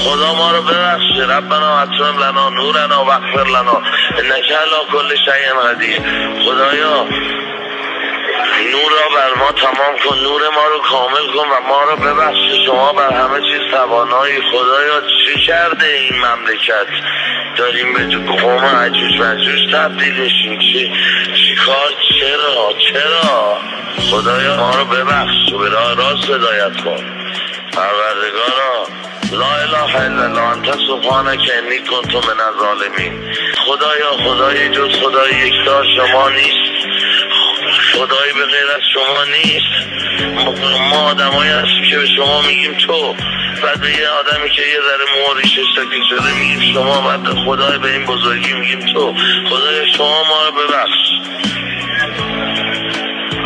خدا ما رو ببخش. ربنا اتمم لنا نورنا واغفر لنا انک علی کل شیء قدیر. خدایا نور را بر ما تمام کن، نور ما رو کامل کن و ما رو ببخش. شما بر همه چیز توانایی. خدایا چی کرده این مملکت؟ داریم به قوم عجوز مجوز تبدیل میشیم. چی کار؟ چرا؟ خدایا ما رو ببخش و به راه راست هدایت کن. پروردگارا لا اله الا الله انت سبحانک انی کنت من الظالمین. خدای جز خدای یکتا شما نیست. خدایی به غیر از شما نیست. ما آدمایی هستیم که به شما میگیم تو، بعد به یه آدمی که یه ذره موریشش ساکت شده میگیم شما، بعد خدای به این بزرگی میگیم تو. خدای شما ما رو ببخش.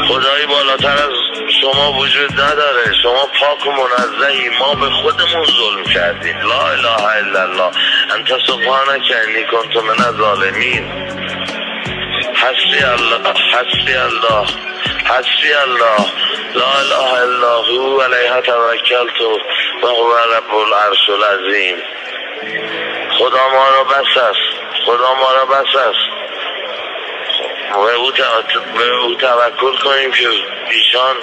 خدایی بالاتر از شما وجود نداره. شما پاک و منزهی. ما به خودمون ظلم کردیم. لا اله الا الله انت سبحانک انی کنت من الظالمین. حسبی الله لا اله الا هو علیه توکلت و هو رب العرش العظیم. خدا ما را بس است. به او توکل کنیم که ایشان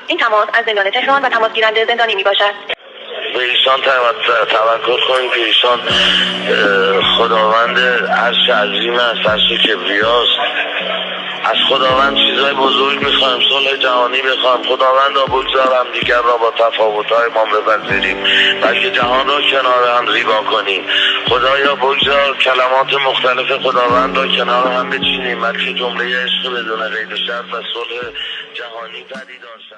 این تماس از زندان تهران و تماس گیرنده زندانی می باشد. به ایشان توکل کنیم که ایشان خداوند عرش عظیم است، عرش کبریاست. از خداوند چیزای بزرگ میخوایم، صلح جهانی میخوایم. خداوند را بگذار هم دیگر را با تفاوت‌های ما بپذیریم، بلکه جهان را کنار هم زیبا کنیم. خدایا بگذار کلمات مختلف خداوند را کنار هم بچینیم، بلکه جمله عشق بدون قید و شرط و صلح جهانی پدیدار شود.